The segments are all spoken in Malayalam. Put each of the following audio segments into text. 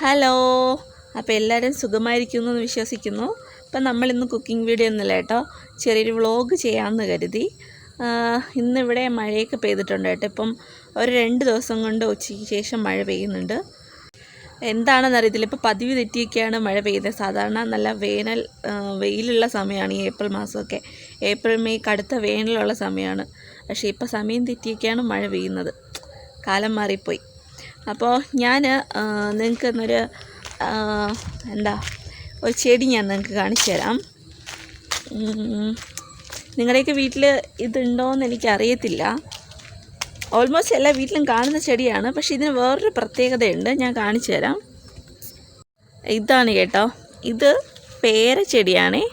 ഹലോ, അപ്പോൾ എല്ലാവരും സുഖമായിരിക്കുന്നു എന്ന് വിശ്വസിക്കുന്നു. അപ്പം നമ്മളിന്ന് കുക്കിംഗ് വീഡിയോ ഒന്നുമില്ല കേട്ടോ, ചെറിയൊരു വ്ളോഗ് ചെയ്യാമെന്ന് കരുതി. ഇന്നിവിടെ മഴയൊക്കെ പെയ്തിട്ടുണ്ട് കേട്ടോ. ഇപ്പം ഒരു 2 ദിവസം കൊണ്ട് ഉച്ചയ്ക്ക് ശേഷം മഴ പെയ്യുന്നുണ്ട്. എന്താണെന്ന് അറിയത്തില്ല, ഇപ്പോൾ പതിവ് തെറ്റിയൊക്കെയാണ് മഴ പെയ്യുന്നത്. സാധാരണ നല്ല വെയിലുള്ള സമയമാണ് ഈ ഏപ്രിൽ മാസമൊക്കെ. ഏപ്രിൽ മെയ് കടുത്ത വേനലുള്ള സമയമാണ്. പക്ഷേ ഇപ്പോൾ സമയം തെറ്റിയൊക്കെയാണ് മഴ പെയ്യുന്നത്. കാലം മാറിപ്പോയി. അപ്പോൾ ഞാൻ നിങ്ങൾക്ക് ഇന്നൊരു ഒരു ചെടി ഞാൻ നിങ്ങൾക്ക് കാണിച്ചു തരാം. നിങ്ങളുടെയൊക്കെ വീട്ടിൽ ഇതുണ്ടോയെന്ന് എനിക്കറിയത്തില്ല. ഓൾമോസ്റ്റ് എല്ലാ വീട്ടിലും കാണുന്ന ചെടിയാണ്. പക്ഷേ ഇതിന് വേറൊരു പ്രത്യേകതയുണ്ട്, ഞാൻ കാണിച്ചു തരാം. ഇതാണ് കേട്ടോ, ഇത് പേര ചെടിയാണേ.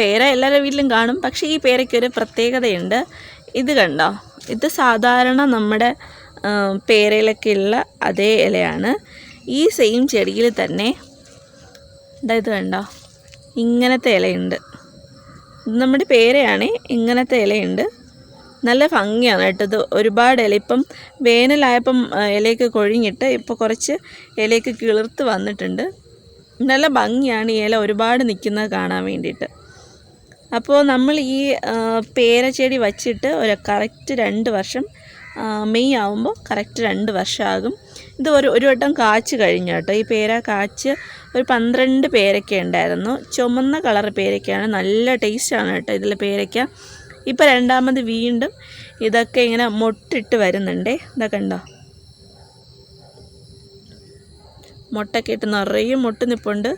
പേര എല്ലാവരുടെ വീട്ടിലും കാണും. പക്ഷേ ഈ പേരയ്ക്കൊരു പ്രത്യേകതയുണ്ട്. ഇത് കണ്ടോ, ഇത് സാധാരണ നമ്മുടെ പേരയിലൊക്കെയുള്ള അതേ ഇലയാണ്. ഈ സെയിം ചെടിയിൽ തന്നെ ഇത് കണ്ടോ, ഇങ്ങനത്തെ ഇലയുണ്ട്. ഇത് നമ്മുടെ പേരയാണ്, ഇങ്ങനത്തെ ഇലയുണ്ട്. നല്ല ഭംഗിയാണ് കേട്ടോ. ഇത് ഒരുപാട് ഇല ഇപ്പം വേനലായപ്പം ഇലയൊക്കെ കൊഴിഞ്ഞിട്ട് ഇപ്പോൾ കുറച്ച് ഇലയൊക്കെ കിളിർത്ത് വന്നിട്ടുണ്ട്. നല്ല ഭംഗിയാണ് ഈ ഇല ഒരുപാട് നിൽക്കുന്നത് കാണാൻ വേണ്ടിയിട്ട്. അപ്പോൾ നമ്മൾ ഈ പേരച്ചെടി വച്ചിട്ട് കറക്റ്റ് 2 വർഷം, മെയ് ആകുമ്പോൾ കറക്റ്റ് 2 വർഷമാകും. ഇത് ഒരു വട്ടം കാച്ച് കഴിഞ്ഞു കേട്ടോ. ഈ പേര കാച്ച് ഒരു 12 പേരയ്ക്ക ഉണ്ടായിരുന്നു. ചുമന്ന കളർ പേരയ്ക്കയാണ്, നല്ല ടേസ്റ്റാണ് കേട്ടോ ഇതിലെ പേരയ്ക്ക. ഇപ്പോൾ രണ്ടാമത് വീണ്ടും ഇതൊക്കെ ഇങ്ങനെ മൊട്ടിട്ട് വരുന്നുണ്ടേ. ഇതൊക്കെ ഉണ്ടോ, മുട്ടൊക്കെ ഇട്ട് നിറയെ മൊട്ട് നിൽപ്പുണ്ട്.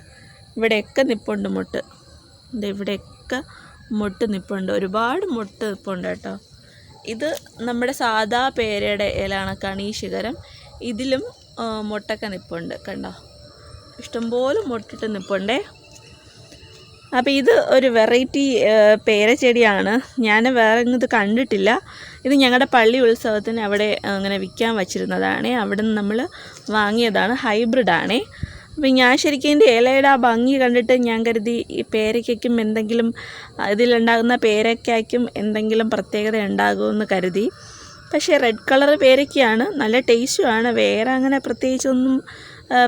ഇവിടെയൊക്കെ നിൽപ്പുണ്ട് മൊട്ട്. ഇവിടെയൊക്കെ മൊട്ട് നിൽപ്പുണ്ട്, ഒരുപാട് മൊട്ട് നിൽപ്പുണ്ട് കേട്ടോ. ഇത് നമ്മുടെ സാധാ പേരയുടെ ഇലകണക്കാണ് ഈ ശിഖരം. ഇതിലും മൊട്ടൊക്കെ നിൽപ്പുണ്ട് കണ്ടോ, ഇഷ്ടംപോലെ മൊട്ടിട്ട് നിൽപ്പുണ്ടേ. അപ്പോൾ ഇത് ഒരു വെറൈറ്റി പേരച്ചെടിയാണ്. ഞാൻ വേറെ ഇത് കണ്ടിട്ടില്ല. ഇത് ഞങ്ങളുടെ പള്ളി ഉത്സവത്തിന് അവിടെ അങ്ങനെ വിൽക്കാൻ വച്ചിരുന്നതാണ്. അവിടെ നിന്ന് നമ്മൾ വാങ്ങിയതാണ്, ഹൈബ്രിഡാണേ. അപ്പം ഞാൻ ശരിക്കും ഇതിൻ്റെ ഇലയുടെ ആ ഭംഗി കണ്ടിട്ട് ഞാൻ കരുതി ഈ പേരയ്ക്കും എന്തെങ്കിലും ഇതിലുണ്ടാകുന്ന പേരയ്ക്കും എന്തെങ്കിലും പ്രത്യേകത ഉണ്ടാകുമെന്ന് കരുതി. പക്ഷേ റെഡ് കളർ പേരയ്ക്കയാണ്, നല്ല ടേസ്റ്റുമാണ്. വേറെ അങ്ങനെ പ്രത്യേകിച്ചൊന്നും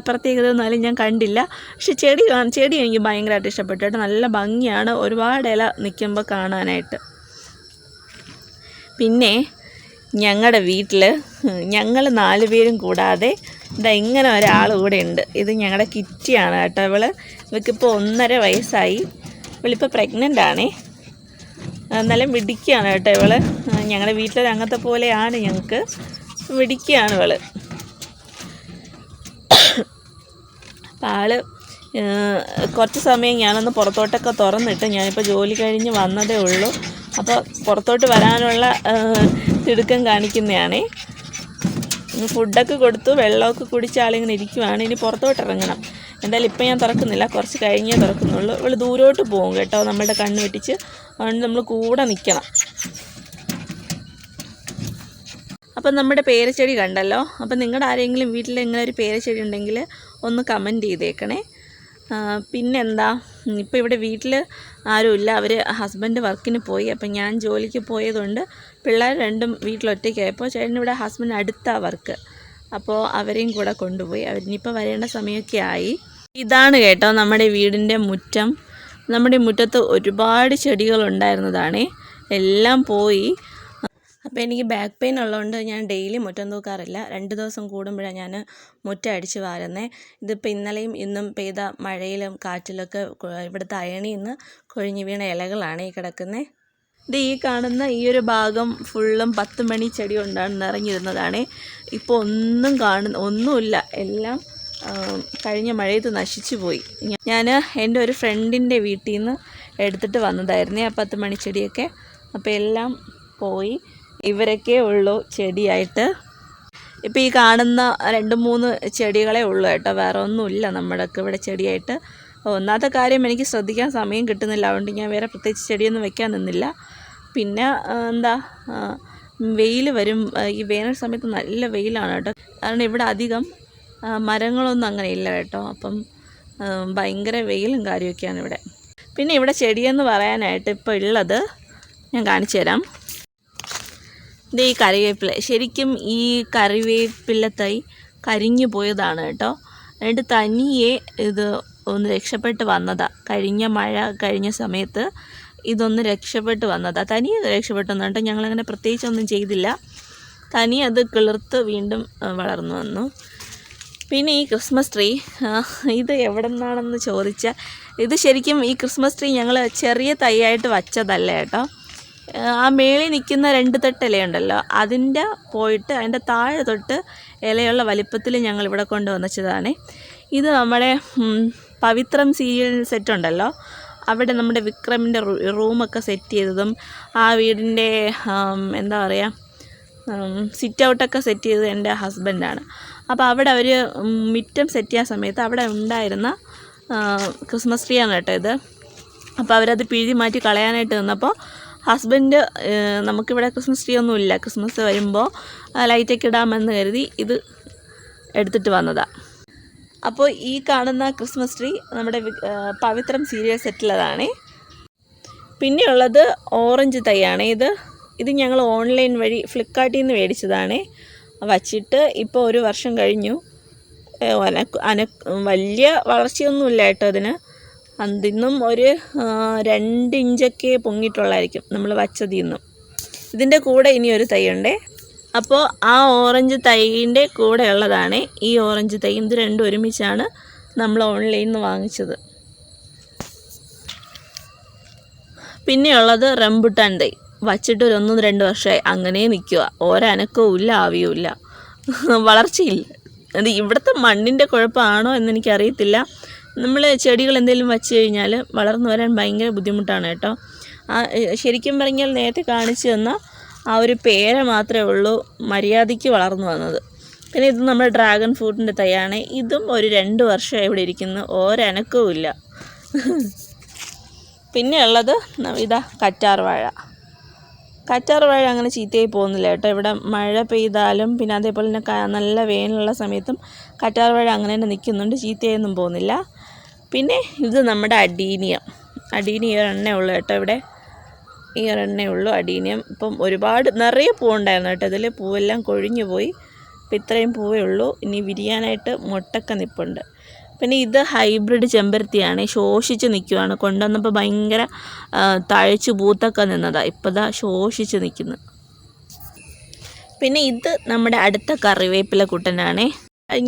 പ്രത്യേകത ഒന്നും ഞാൻ കണ്ടില്ല. പക്ഷെ ചെടി എനിക്ക് ഭയങ്കരമായിട്ട് ഇഷ്ടപ്പെട്ടു കേട്ടോ. നല്ല ഭംഗിയാണ്, ഒരുപാട് ഇല നിൽക്കുമ്പോൾ കാണാനായിട്ട്. പിന്നെ ഞങ്ങളുടെ വീട്ടിൽ ഞങ്ങൾ 4 പേരും കൂടാതെ ഇങ്ങനെ ഒരാൾ കൂടെ ഉണ്ട്. ഇത് ഞങ്ങളുടെ കിറ്റിയാണ് കേട്ടോ. ഇവൾക്കിപ്പോൾ 1.5 വയസ്സായി. ഇവളിപ്പോൾ പ്രഗ്നൻ്റ് ആണേ. നല്ല മിടിക്കുകയാണ് കേട്ടോ ഇവൾ. ഞങ്ങളുടെ വീട്ടിലൊരു അംഗത്തെ പോലെയാണ്, ഞങ്ങൾക്ക് മിടിക്കുകയാണ് ഇവൾ. അപ്പോൾ ആൾ കുറച്ച് സമയം ഞാനൊന്ന് പുറത്തോട്ടൊക്കെ തുറന്നിട്ട്, ഞാനിപ്പോൾ ജോലി കഴിഞ്ഞ് വന്നതേ ഉള്ളൂ. അപ്പോൾ പുറത്തോട്ട് വരാനുള്ള തിടുക്കം കാണിക്കുന്നതാണേ. ഫുഡൊക്കെ കൊടുത്തു, വെള്ളമൊക്കെ കുടിച്ച ആളിങ്ങനെ ഇരിക്കുവാണ്. ഇനി പുറത്തോട്ട് ഇറങ്ങണം. എന്തായാലും ഇപ്പം ഞാൻ തുറക്കുന്നില്ല, കുറച്ച് കഴിഞ്ഞേ തുറക്കുന്നുള്ളൂ. ഇവൾ ദൂരോട്ട് പോകും കേട്ടോ, നമ്മളുടെ കണ്ണ് വെട്ടിച്ച്. അതുകൊണ്ട് നമ്മൾ കൂടെ നിൽക്കണം. അപ്പം നമ്മുടെ പേരച്ചെടി കണ്ടല്ലോ. അപ്പം നിങ്ങളുടെ ആരെങ്കിലും വീട്ടിൽ ഇങ്ങനെ ഒരു പേരച്ചെടി ഉണ്ടെങ്കിൽ ഒന്ന് കമൻറ്റ് ചെയ്തേക്കണേ. പിന്നെന്താ, ഇപ്പോൾ ഇവിടെ വീട്ടിൽ ആരുമില്ല, അവർ ഹസ്ബൻഡ് വർക്കിന് പോയി. അപ്പം ഞാൻ ജോലിക്ക് പോയതുകൊണ്ട് പിള്ളേർ രണ്ടും വീട്ടിലൊറ്റയ്ക്കായപ്പോൾ ചേട്ടനിവിടെ ഹസ്ബൻഡ് അടുത്താണ് വർക്ക്. അപ്പോൾ അവരെയും കൂടെ കൊണ്ടുപോയി. അവരിനിപ്പോൾ വരേണ്ട സമയമൊക്കെ ആയി. ഇതാണ് കേട്ടോ നമ്മുടെ വീടിൻ്റെ മുറ്റം. നമ്മുടെ മുറ്റത്ത് ഒരുപാട് ചെടികളുണ്ടായിരുന്നതാണേ, എല്ലാം പോയി. അപ്പോൾ എനിക്ക് ബാക്ക് പെയിൻ ഉള്ളതുകൊണ്ട് ഞാൻ ഡെയിലി മുറ്റം തൂക്കാറില്ല. 2 ദിവസം കൂടുമ്പോഴാണ് ഞാൻ മുറ്റം അടിച്ച് വാരുന്നത്. ഇതിപ്പോൾ ഇന്നലെയും ഇന്നും പെയ്ത മഴയിലും കാറ്റിലൊക്കെ ഇവിടുത്തെ അയണിയിൽ നിന്ന് കൊഴിഞ്ഞു വീണ ഇലകളാണ് ഈ കിടക്കുന്നത്. ഇത് ഈ കാണുന്ന ഈ ഒരു ഭാഗം ഫുള്ളും 10 മണി ചെടി കൊണ്ടാണ് നിറഞ്ഞിരുന്നതാണ്. ഇപ്പോൾ ഒന്നുമില്ല, എല്ലാം കഴിഞ്ഞ മഴയത്ത് നശിച്ചു പോയി. ഞാൻ എൻ്റെ ഒരു ഫ്രണ്ടിൻ്റെ വീട്ടിൽ നിന്ന് എടുത്തിട്ട് വന്നതായിരുന്നേ ആ 10 മണി ചെടിയൊക്കെ. അപ്പോൾ എല്ലാം പോയി, ഇവരൊക്കെ ഉള്ളൂ ചെടിയായിട്ട്. ഇപ്പോൾ ഈ കാണുന്ന 2-3 ചെടികളേ ഉള്ളൂ കേട്ടോ, വേറെ ഒന്നുമില്ല നമ്മുടെയൊക്കെ ഇവിടെ ചെടിയായിട്ട്. ഒന്നാമത്തെ കാര്യം, എനിക്ക് ശ്രദ്ധിക്കാൻ സമയം കിട്ടുന്നില്ല. അതുകൊണ്ട് ഞാൻ വേറെ പ്രത്യേകിച്ച് ചെടിയൊന്നും വെക്കാൻ നിന്നില്ല. പിന്നെ വെയിൽ വരും, ഈ വേനൽ സമയത്ത് നല്ല വെയിലാണ് കേട്ടോ. കാരണം ഇവിടെ അധികം മരങ്ങളൊന്നും അങ്ങനെ ഇല്ല കേട്ടോ. അപ്പം ഭയങ്കര വെയിലും കാര്യമൊക്കെയാണ് ഇവിടെ. പിന്നെ ഇവിടെ ചെടിയെന്ന് പറയാനായിട്ട് ഇപ്പോൾ ഉള്ളത് ഞാൻ കാണിച്ചു തരാം. ഇത് ഈ കറിവേപ്പില, ശരിക്കും ഈ കറിവേപ്പില തൈ കരിഞ്ഞു പോയതാണ് കേട്ടോ. എന്നിട്ട് തനിയെ ഇത് ഒന്ന് രക്ഷപ്പെട്ട് വന്നതാണ്. മഴ കഴിഞ്ഞ സമയത്ത് ഇതൊന്ന് രക്ഷപ്പെട്ട് വന്നതാണ്. തനിയെ രക്ഷപ്പെട്ടു വന്നിട്ട് ഞങ്ങളങ്ങനെ പ്രത്യേകിച്ചൊന്നും ചെയ്തില്ല. തനിയെ അത് കിളിർത്ത് വീണ്ടും വളർന്നു വന്നു. പിന്നെ ഈ ക്രിസ്മസ് ട്രീ ഇത് എവിടെ നിന്നാണെന്ന് ചോദിച്ചാൽ, ഇത് ശരിക്കും ഈ ക്രിസ്മസ് ട്രീ ഞങ്ങൾ ചെറിയ തൈയായിട്ട് വച്ചതല്ല കേട്ടോ. ആ മേളിൽ നിൽക്കുന്ന 2 തട്ട് ഇലയുണ്ടല്ലോ, അതിൻ്റെ താഴെ തൊട്ട് ഇലയുള്ള വലിപ്പത്തിൽ ഞങ്ങളിവിടെ കൊണ്ടുവന്നതാണ്. ഇത് നമ്മുടെ പവിത്രം സീരിയൽ സെറ്റ് ഉണ്ടല്ലോ, അവിടെ നമ്മുടെ വിക്രമിൻ്റെ റൂമൊക്കെ സെറ്റ് ചെയ്തതും ആ വീടിൻ്റെ എന്താ പറയുക സിറ്റ് ഔട്ടൊക്കെ സെറ്റ് ചെയ്തത് എൻ്റെ ഹസ്ബൻഡാണ്. അപ്പോൾ അവിടെ അവർ മിറ്റം സെറ്റ് ചെയ്യാൻ സമയത്ത് അവിടെ ഉണ്ടായിരുന്ന ക്രിസ്മസ് ട്രീ ആണ് കേട്ടോ ഇത്. അപ്പോൾ അവരത് പിഴുതി മാറ്റി കളയാനായിട്ട് നിന്നപ്പോൾ ഹസ്ബൻഡ് നമുക്കിവിടെ ക്രിസ്മസ് ട്രീ ഒന്നും ഇല്ല, ക്രിസ്മസ് വരുമ്പോൾ ലൈറ്റൊക്കെ ഇടാമെന്ന് കരുതി ഇത് എടുത്തിട്ട് വന്നതാണ്. അപ്പോൾ ഈ കാണുന്ന ക്രിസ്മസ് ട്രീ നമ്മുടെ പവിത്രം സീരിയൽ സെറ്റിലതാണ്. പിന്നെയുള്ളത് ഓറഞ്ച് തൈയാണ്. ഇത് ഞങ്ങൾ ഓൺലൈൻ വഴി ഫ്ലിപ്കാർട്ടിൽ നിന്ന് മേടിച്ചതാണ്. വച്ചിട്ട് ഇപ്പോൾ 1 വർഷം കഴിഞ്ഞു. വലിയ വളർച്ചയൊന്നുമില്ല കേട്ടോ അതിന്. അതിന്നും ഒരു 2 ഇഞ്ചൊക്കെ പൊങ്ങിയിട്ടുള്ളായിരിക്കും നമ്മൾ വച്ചതിൽ നിന്നും. ഇതിൻ്റെ കൂടെ ഇനി ഒരു തൈയുണ്ടേ. അപ്പോൾ ആ ഓറഞ്ച് തൈൻ്റെ കൂടെ ഉള്ളതാണ് ഈ ഓറഞ്ച് തൈ. ഇത് രണ്ടും ഒരുമിച്ചാണ് നമ്മൾ ഓൺലൈനിൽ നിന്ന് വാങ്ങിച്ചത്. പിന്നെയുള്ളത് റംബുട്ടാൻ തൈ. വച്ചിട്ട് 1-2 വർഷമായി അങ്ങനെ നിൽക്കുക. ഒരനക്കവും ഇല്ല, ആവിയും ഇല്ല, വളർച്ചയില്ല. അത് ഇവിടുത്തെ മണ്ണിൻ്റെ കുഴപ്പമാണോ എന്നെനിക്കറിയത്തില്ല. നമ്മൾ ചെടികൾ എന്തെങ്കിലും വച്ച് കഴിഞ്ഞാൽ വളർന്നു വരാൻ ഭയങ്കര ബുദ്ധിമുട്ടാണ് കേട്ടോ. ശരിക്കും പറഞ്ഞാൽ നേരത്തെ കാണിച്ചു തന്ന ആ ഒരു പേര മാത്രമേ ഉള്ളൂ മര്യാദയ്ക്ക് വളർന്നു വന്നത്. പിന്നെ ഇത് നമ്മുടെ ഡ്രാഗൺ ഫ്രൂട്ടിൻ്റെ തൈയാണ്. ഇതും ഒരു 2 വർഷമായി ഇവിടെ ഇരിക്കുന്നു, ഒരനക്കവും ഇല്ല. പിന്നെ ഉള്ളത് ഇതാ കറ്റാർ വാഴ. അങ്ങനെ ചീത്തയായി പോകുന്നില്ല കേട്ടോ. ഇവിടെ മഴ പെയ്താലും പിന്നെ അതേപോലെ തന്നെ നല്ല വേനലുള്ള സമയത്തും കറ്റാർ വാഴ അങ്ങനെ തന്നെ നിൽക്കുന്നുണ്ട്, ചീത്തയൊന്നും പോകുന്നില്ല. പിന്നെ ഇത് നമ്മുടെ അഡീനിയം ഒരെണ്ണേ ഉള്ളൂ കേട്ടോ. ഇവിടെ ഈ ഒരെണ്ണേ ഉള്ളൂ അഡീനിയം. ഇപ്പം ഒരുപാട് നിറയെ പൂവുണ്ടായിരുന്നു കേട്ടോ. ഇതിൽ പൂവെല്ലാം കൊഴിഞ്ഞു പോയി. ഇപ്പം ഇത്രയും പൂവേ ഉള്ളൂ. ഇനി വിരിയാനായിട്ട് മൊട്ടൊക്കെ നിൽപ്പുണ്ട്. പിന്നെ ഇത് ഹൈബ്രിഡ് ചെമ്പരത്തിയാണ്. ശോഷിച്ച് നിൽക്കുവാണ്. കൊണ്ടുവന്നപ്പോൾ ഭയങ്കര തഴച്ച് പൂത്തൊക്കെ നിന്നതാണ്. ഇപ്പോൾ ഇതാ ശോഷിച്ച് നിൽക്കുന്നു. പിന്നെ ഇത് നമ്മുടെ അടുത്ത കറിവേപ്പില കുട്ടനാണ്.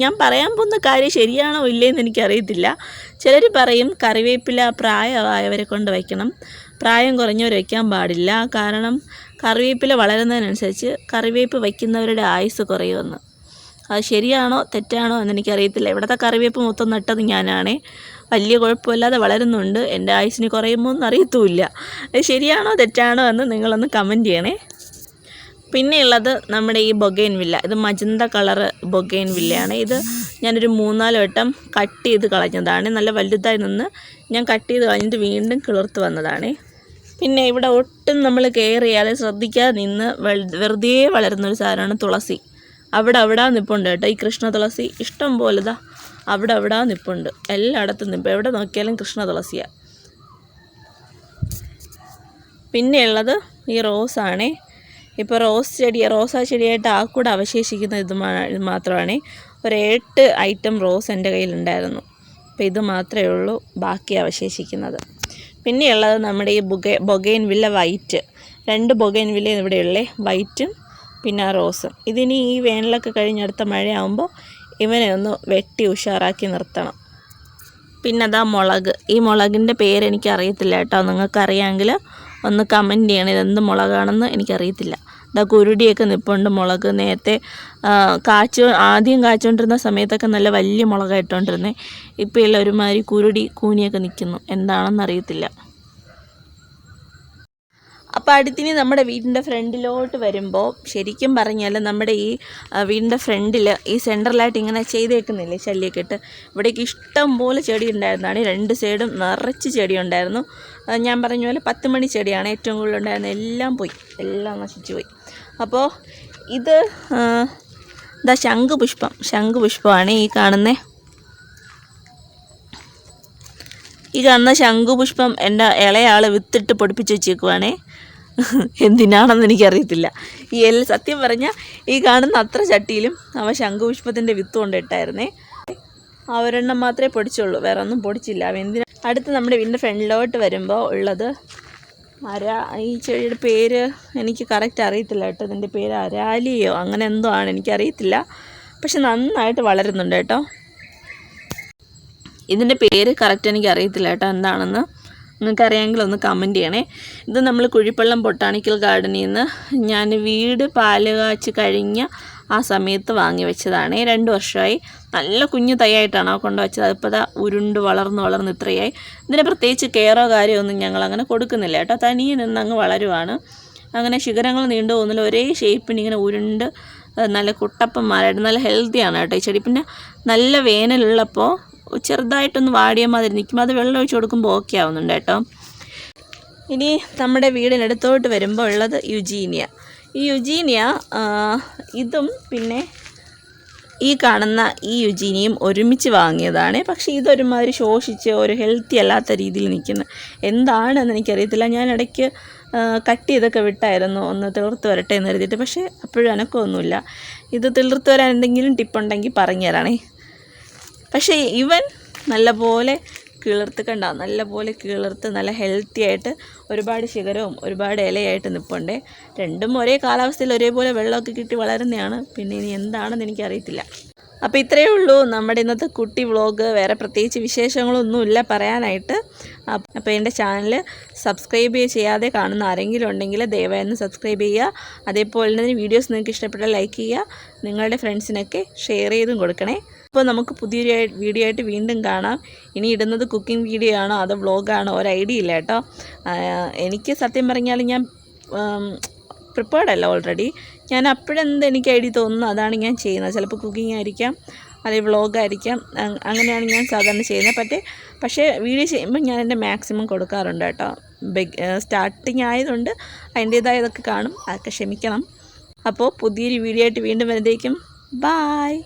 ഞാൻ പറയാൻ പോകുന്ന കാര്യം ശരിയാണോ ഇല്ലയെന്ന് എനിക്കറിയത്തില്ല. ചിലർ പറയും കറിവേപ്പില പ്രായമായവരെ കൊണ്ട് വയ്ക്കണം, പ്രായം കുറഞ്ഞവർ വയ്ക്കാൻ പാടില്ല. കാരണം കറിവേപ്പില വളരുന്നതിനനുസരിച്ച് കറിവേപ്പ് വയ്ക്കുന്നവരുടെ ആയുസ് കുറയുമെന്ന്. അത് ശരിയാണോ തെറ്റാണോ എന്നെനിക്കറിയത്തില്ല. ഇവിടുത്തെ കറിവേപ്പ് മൊത്തം നട്ടത് ഞാനാണേ. വലിയ കുഴപ്പമില്ലാതെ വളരുന്നുണ്ട്. എൻ്റെ ആയുസിന് കുറയുമോ എന്ന് അറിയത്തുമില്ല. അത് ശരിയാണോ തെറ്റാണോ എന്ന് നിങ്ങളൊന്ന് കമൻറ്റ് ചെയ്യണേ. പിന്നെയുള്ളത് നമ്മുടെ ഈ ബൊഗൈൻ വില്ല. ഇത് മജന്ത കളറ് ബൊഗൈൻ വില്ലയാണ്. ഇത് ഞാനൊരു 3-4 വട്ടം കട്ട് ചെയ്ത് കളഞ്ഞതാണ്. നല്ല വലുതായി നിന്ന് ഞാൻ കട്ട് ചെയ്ത് കളഞ്ഞിട്ട് വീണ്ടും കിളിർത്ത് വന്നതാണ്. പിന്നെ ഇവിടെ ഒട്ടും നമ്മൾ കെയർ ചെയ്യാതെ ശ്രദ്ധിക്കാതെ നിന്ന് വെറുതെ വളരുന്നൊരു സാധനമാണ് തുളസി. അവിടെ നിൽപ്പുണ്ട് കേട്ടോ. ഈ കൃഷ്ണ തുളസി ഇഷ്ടം പോലെ അവിടെ നിൽപ്പുണ്ട്. എല്ലായിടത്തും നിൽപ്പ്, എവിടെ നോക്കിയാലും കൃഷ്ണ തുളസിയാണ്. പിന്നെയുള്ളത് ഈ റോസാണേ. ഇപ്പോൾ റോസാ ചെടിയായിട്ട് ആ കൂടെ അവശേഷിക്കുന്ന ഇത് മാത്രമാണ്. ഒരു 8 ഐറ്റം റോസ് എൻ്റെ കയ്യിലുണ്ടായിരുന്നു. അപ്പോൾ ഇത് മാത്രമേ ഉള്ളൂ ബാക്കി അവശേഷിക്കുന്നത്. പിന്നെയുള്ളത് നമ്മുടെ ഈ ബൊഗൈൻ വില്ല വൈറ്റ്. 2 ബൊഗൈൻ വില്ല ഇവിടെയുള്ളേ, വൈറ്റും പിന്നെ റോസും. ഇതിനി ഈ വേനലൊക്കെ കഴിഞ്ഞടുത്ത മഴയാകുമ്പോൾ ഇവനെ ഒന്ന് വെട്ടി ഉഷാറാക്കി നിർത്തണം. പിന്നെ അതാ മുളക്. ഈ മുളകിൻ്റെ പേരെനിക്കറിയത്തില്ല കേട്ടോ. നിങ്ങൾക്കറിയാമെങ്കിൽ ഒന്ന് കമൻറ്റ് ചെയ്യണം. ഇതെന്ത് മുളകാണെന്ന് എനിക്കറിയത്തില്ല. ഇതാ കുരുടിയൊക്കെ നിൽപ്പുണ്ട് മുളക്. നേരത്തെ ആദ്യം കാച്ചുകൊണ്ടിരുന്ന സമയത്തൊക്കെ നല്ല വലിയ മുളകായിട്ടുകൊണ്ടിരുന്നത്. ഇപ്പോൾ ഉള്ള ഒരുമാതിരി കൂനിയൊക്കെ നിൽക്കുന്നു. എന്താണെന്ന് അറിയത്തില്ല. അപ്പോൾ അടുത്തിനി നമ്മുടെ വീടിൻ്റെ ഫ്രണ്ടിലോട്ട് വരുമ്പോൾ ശരിക്കും പറഞ്ഞാൽ നമ്മുടെ ഈ വീടിൻ്റെ ഫ്രണ്ടിൽ ഈ സെൻറ്ററിലായിട്ട് ഇങ്ങനെ ചെയ്തേക്കുന്നില്ലേ ശല്യമൊക്കെ ഇട്ട്, ഇവിടേക്ക് ഇഷ്ടം പോലെ ചെടി ഉണ്ടായിരുന്നതാണ്. 2 സൈഡും നിറച്ച് ചെടി ഉണ്ടായിരുന്നു. ഞാൻ പറഞ്ഞ പോലെ 10 മണി ചെടിയാണ് ഏറ്റവും കൂടുതൽ ഉണ്ടായിരുന്നത്. എല്ലാം നശിച്ചു പോയി. അപ്പോൾ ഇത് ഇതാ ശംഖുപുഷ്പമാണ് ഈ കാണുന്നത്. ഈ കാണുന്ന ശംഖുപുഷ്പം എൻ്റെ ഇളയാൾ വിത്തിട്ട് പൊടിപ്പിച്ച് വെച്ചേക്കുവാണേ. എന്തിനാണെന്ന് എനിക്കറിയത്തില്ല. സത്യം പറഞ്ഞാൽ ഈ കാണുന്ന അത്ര ചട്ടിയിലും അവൻ ശംഖുപുഷ്പത്തിൻ്റെ വിത്ത് കൊണ്ട് ഇട്ടായിരുന്നേ. ആ ഒരെണ്ണം മാത്രമേ പൊടിച്ചുള്ളൂ, വേറെ ഒന്നും പൊടിച്ചില്ല. എന്തിനാ അടുത്ത് നമ്മുടെ വീടിൻ്റെ ഫ്രണ്ടിലോട്ട് വരുമ്പോൾ ഉള്ളത് ഈ ചെടിയുടെ പേര് എനിക്ക് കറക്റ്റ് അറിയത്തില്ല കേട്ടോ. ഇതിൻ്റെ പേര് അരാലിയോ അങ്ങനെ എന്തോ ആണ്, എനിക്കറിയത്തില്ല. പക്ഷെ നന്നായിട്ട് വളരുന്നുണ്ട് കേട്ടോ. ഇതിൻ്റെ പേര് കറക്റ്റ് എനിക്ക് അറിയത്തില്ല കേട്ടോ എന്താണെന്ന്. നിങ്ങൾക്ക് അറിയാമെങ്കിൽ ഒന്ന് കമൻറ്റ് ചെയ്യണേ. ഇത് നമ്മൾ കുഴിപ്പള്ളം ബൊട്ടാണിക്കൽ ഗാർഡനിൽ നിന്ന് ഞാൻ വീട് പാല് കാച്ച് കഴിഞ്ഞ ആ സമയത്ത് വാങ്ങി വെച്ചതാണ്. 2 വർഷമായി. നല്ല കുഞ്ഞു തൈയായിട്ടാണ് കൊണ്ടുവച്ചത്. അതിപ്പോൾ ഉരുണ്ട് വളർന്ന് ഇത്രയായി. ഇതിന് പ്രത്യേകിച്ച് കെയറോ കാര്യമൊന്നും ഞങ്ങളങ്ങനെ കൊടുക്കുന്നില്ല കേട്ടോ. തനിയെ നിന്നങ്ങ് വളരുവാണ്. അങ്ങനെ ശിഖരങ്ങൾ നീണ്ടു പോകുന്നില്ല, ഒരേ ഷേപ്പിന് ഇങ്ങനെ ഉരുണ്ട് നല്ല കുട്ടപ്പന്മാരായിട്ട് നല്ല ഹെൽത്തിയാണ് കേട്ടോ ഈ ചെടി. പിന്നെ നല്ല വേനലുള്ളപ്പോൾ ചെറുതായിട്ടൊന്ന് വാടിയ മാതിരി നിൽക്കുമ്പോൾ അത് വെള്ളം ഒഴിച്ച് കൊടുക്കുമ്പോൾ ഓക്കെ ആവുന്നുണ്ട് കേട്ടോ. ഇനി നമ്മുടെ വീടിനടുത്തോട്ട് വരുമ്പോൾ ഉള്ളത് യുജീനിയ. ഈ യുജീനിയ ഇതും പിന്നെ ഈ കാണുന്ന ഈ യുജീനിയും ഒരുമിച്ച് വാങ്ങിയതാണ്. പക്ഷേ ഇതൊരുമാതിരി ശോഷിച്ച് ഒരു ഹെൽത്തി അല്ലാത്ത രീതിയിൽ നിൽക്കുന്നു. എന്താണെന്ന് എനിക്കറിയത്തില്ല. ഞാൻ ഇടയ്ക്ക് കട്ട് ചെയ്തൊക്കെ വിട്ടായിരുന്നു ഒന്ന് തിളിർത്ത് വരട്ടെ എന്ന് കരുതിയിട്ട്. പക്ഷേ അപ്പോഴും അനക്കമൊന്നുമില്ല. ഇത് തിളിർത്ത് വരാൻ എന്തെങ്കിലും ടിപ്പുണ്ടെങ്കിൽ പറഞ്ഞു തരണേ. പക്ഷേ ഇവൻ നല്ലപോലെ നല്ലപോലെ കിളിർത്ത് നല്ല ഹെൽത്തി ആയിട്ട് ഒരുപാട് ശിഖരവും ഒരുപാട് ഇലയായിട്ട് നിൽപ്പുണ്ട്. രണ്ടും ഒരേ കാലാവസ്ഥയിൽ ഒരേപോലെ വെള്ളമൊക്കെ കിട്ടി വളരുന്നതാണ്. പിന്നെ ഇനി എന്താണെന്ന് എനിക്കറിയത്തില്ല. അപ്പോൾ ഇത്രയേ ഉള്ളൂ നമ്മുടെ ഇന്നത്തെ കുട്ടി വ്ളോഗ്. വേറെ പ്രത്യേകിച്ച് വിശേഷങ്ങളൊന്നുമില്ല പറയാനായിട്ട്. അപ്പോൾ എൻ്റെ ചാനൽ സബ്സ്ക്രൈബ് ചെയ്യാതെ കാണുന്ന ആരെങ്കിലും ഉണ്ടെങ്കിൽ ദയവായി സബ്സ്ക്രൈബ് ചെയ്യുക. അതേപോലെ തന്നെ വീഡിയോസ് നിങ്ങൾക്ക് ഇഷ്ടപ്പെട്ടാൽ ലൈക്ക് ചെയ്യുക. നിങ്ങളുടെ ഫ്രണ്ട്സിനൊക്കെ ഷെയർ ചെയ്തും കൊടുക്കണേ. അപ്പോൾ നമുക്ക് പുതിയൊരു വീഡിയോ ആയിട്ട് വീണ്ടും കാണാം. ഇനി ഇടുന്നത് കുക്കിംഗ് വീഡിയോ ആണോ അതോ വ്ളോഗാണോ ഒരു ഐഡിയ ഇല്ല കേട്ടോ. എനിക്ക് സത്യം പറഞ്ഞാൽ ഞാൻ പ്രിപ്പേർഡ് അല്ല ഓൾറെഡി. ഞാൻ അപ്പോഴെന്ത് എനിക്ക് ഐഡിയ തോന്നുന്നു അതാണ് ഞാൻ ചെയ്യുന്നത്. ചിലപ്പോൾ കുക്കിംഗ് ആയിരിക്കാം, അല്ലെങ്കിൽ വ്ളോഗായിരിക്കാം. അങ്ങനെയാണ് ഞാൻ സാധാരണ ചെയ്യുന്നത്. പക്ഷേ വീഡിയോ ചെയ്യുമ്പോൾ ഞാൻ എൻ്റെ മാക്സിമം കൊടുക്കാറുണ്ട് കേട്ടോ. സ്റ്റാർട്ടിങ് ആയതുകൊണ്ട് അതിൻ്റേതായതൊക്കെ കാണും, അതൊക്കെ ക്ഷമിക്കണം. അപ്പോൾ പുതിയൊരു വീഡിയോ ആയിട്ട് വീണ്ടും വരുന്നതേക്കും ബായ്.